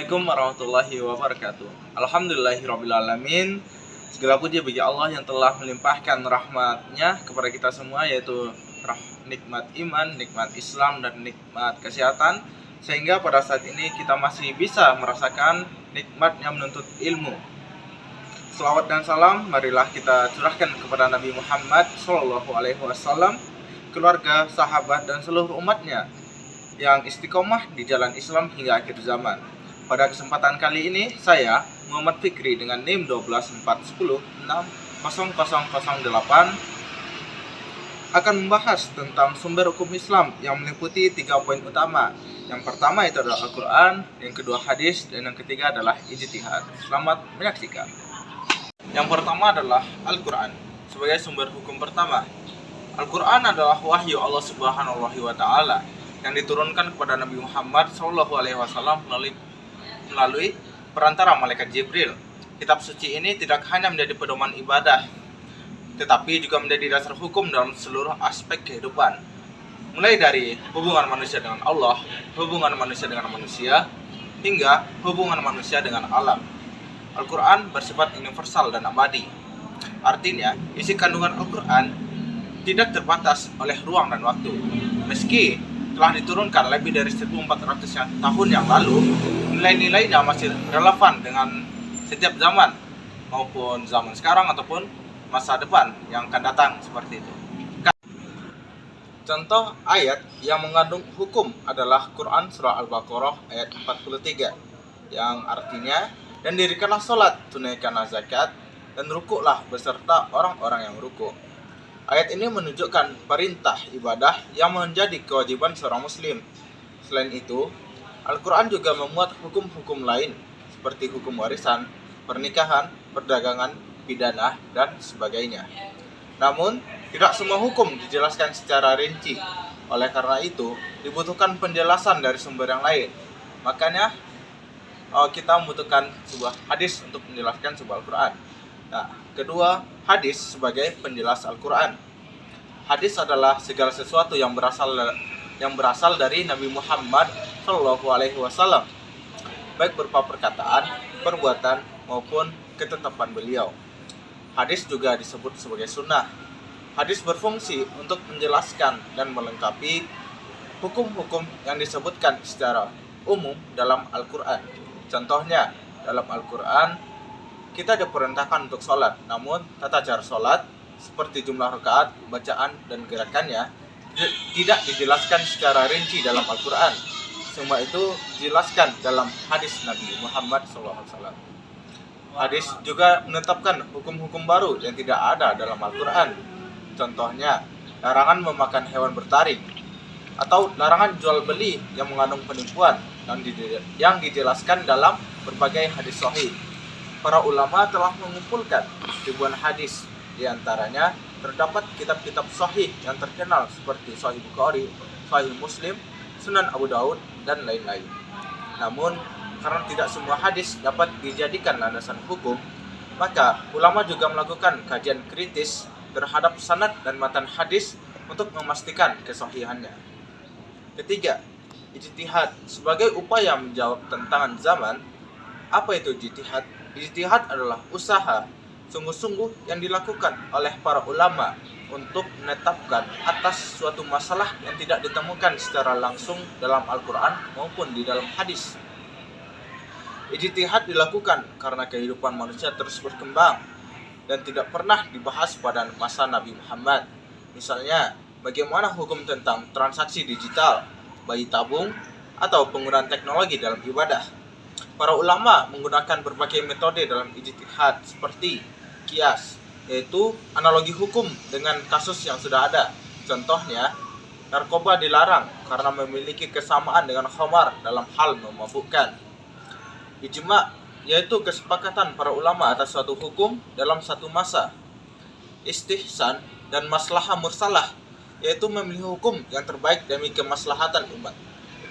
Assalamualaikum warahmatullahi wabarakatuh. Alhamdulillahirrabbilalamin. Segala puji bagi Allah yang telah melimpahkan rahmatnya kepada kita semua, yaitu nikmat iman, nikmat Islam, dan nikmat kesehatan, sehingga pada saat ini kita masih bisa merasakan nikmatnya menuntut ilmu. Selawat dan salam marilah kita curahkan kepada Nabi Muhammad SAW, keluarga, sahabat, dan seluruh umatnya yang istiqomah di jalan Islam hingga akhir zaman. Pada kesempatan kali ini, saya, Muhammad Fikri, dengan NIM 124106008 akan membahas tentang sumber hukum Islam yang meliputi 3 poin utama. Yang pertama itu adalah Al-Quran, yang kedua hadis, dan yang ketiga adalah ijtihad. Selamat menyaksikan. Yang pertama adalah Al-Quran sebagai sumber hukum pertama. Al-Quran adalah wahyu Allah Subhanahu wa Ta'ala yang diturunkan kepada Nabi Muhammad SAW melalui perantara malaikat Jibril. Kitab suci ini tidak hanya menjadi pedoman ibadah, tetapi juga menjadi dasar hukum dalam seluruh aspek kehidupan, mulai dari hubungan manusia dengan Allah, hubungan manusia dengan manusia, hingga hubungan manusia dengan alam. Al-Quran bersifat universal dan abadi. Artinya, isi kandungan Al-Quran tidak terbatas oleh ruang dan waktu. Meski telah diturunkan lebih dari 1400 tahun yang lalu, nilai-nilainya masih relevan dengan setiap zaman, maupun zaman sekarang ataupun masa depan yang akan datang, seperti itu. Contoh ayat yang mengandung hukum adalah Quran Surah Al-Baqarah ayat 43, yang artinya, dan dirikanlah sholat, tunaikanlah zakat, dan rukuklah beserta orang-orang yang rukuk. Ayat ini menunjukkan perintah ibadah yang menjadi kewajiban seorang muslim. Selain itu, Al-Quran juga memuat hukum-hukum lain seperti hukum warisan, pernikahan, perdagangan, pidana, dan sebagainya. Namun, tidak semua hukum dijelaskan secara rinci. Oleh karena itu, dibutuhkan penjelasan dari sumber yang lain. Makanya, kita membutuhkan sebuah hadis untuk menjelaskan sebuah Al-Quran. Nah, kedua, hadis sebagai penjelas Al-Quran. Hadis adalah segala sesuatu yang berasal dari Nabi Muhammad SAW, baik berupa perkataan, perbuatan, maupun ketetapan beliau. Hadis juga disebut sebagai sunnah. Hadis berfungsi untuk menjelaskan dan melengkapi hukum-hukum yang disebutkan secara umum dalam Al-Quran. Contohnya, dalam Al-Quran kita diperintahkan untuk sholat, namun tata cara sholat seperti jumlah rakaat, bacaan, dan gerakannya tidak dijelaskan secara rinci dalam Al-Quran. Semua itu dijelaskan dalam hadis Nabi Muhammad SAW. Hadis juga menetapkan hukum-hukum baru yang tidak ada dalam Al-Quran. Contohnya, larangan memakan hewan bertaring, atau larangan jual beli yang mengandung penipuan yang dijelaskan dalam berbagai hadis sahih. Para ulama telah mengumpulkan ribuan hadis, di antaranya terdapat kitab-kitab sahih yang terkenal seperti Sahih Bukhari, Sahih Muslim, Sunan Abu Daud, dan lain-lain. Namun, karena tidak semua hadis dapat dijadikan landasan hukum, maka ulama juga melakukan kajian kritis terhadap sanad dan matan hadis untuk memastikan kesahihannya. Ketiga, ijtihad sebagai upaya menjawab tantangan zaman. Apa itu ijtihad? Ijtihad adalah usaha sungguh-sungguh yang dilakukan oleh para ulama untuk menetapkan atas suatu masalah yang tidak ditemukan secara langsung dalam Al-Quran maupun di dalam hadis. Ijtihad dilakukan karena kehidupan manusia terus berkembang dan tidak pernah dibahas pada masa Nabi Muhammad. Misalnya, bagaimana hukum tentang transaksi digital, bayi tabung, atau penggunaan teknologi dalam ibadah. Para ulama menggunakan berbagai metode dalam ijtihad seperti qiyas, yaitu analogi hukum dengan kasus yang sudah ada. Contohnya, narkoba dilarang karena memiliki kesamaan dengan khamar dalam hal memabukkan. Ijma', yaitu kesepakatan para ulama atas suatu hukum dalam satu masa. Istihsan dan maslahah mursalah, yaitu memilih hukum yang terbaik demi kemaslahatan umat.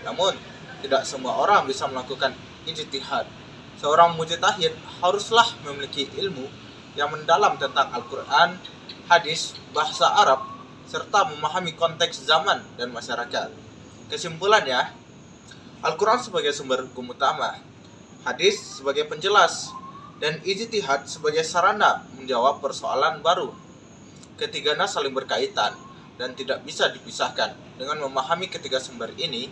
Namun, tidak semua orang bisa melakukan ijtihad. Seorang mujtahid haruslah memiliki ilmu yang mendalam tentang Al-Quran, hadis, bahasa Arab, serta memahami konteks zaman dan masyarakat. Kesimpulannya, Al-Quran sebagai sumber hukum utama. hadis sebagai penjelas, dan ijtihad sebagai sarana menjawab persoalan baru. Ketiganya saling berkaitan dan tidak bisa dipisahkan. Dengan memahami ketiga sumber ini,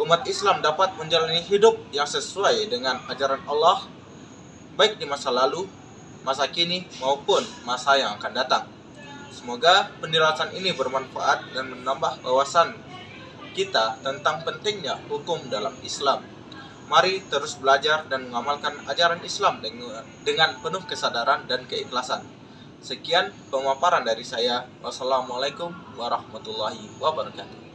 umat Islam dapat menjalani hidup yang sesuai dengan ajaran Allah, baik di masa lalu, masa kini, maupun masa yang akan datang. Semoga penjelasan ini bermanfaat dan menambah wawasan kita tentang pentingnya hukum dalam Islam. Mari terus belajar dan mengamalkan ajaran Islam dengan penuh kesadaran dan keikhlasan. Sekian pemaparan dari saya. Wassalamualaikum warahmatullahi wabarakatuh.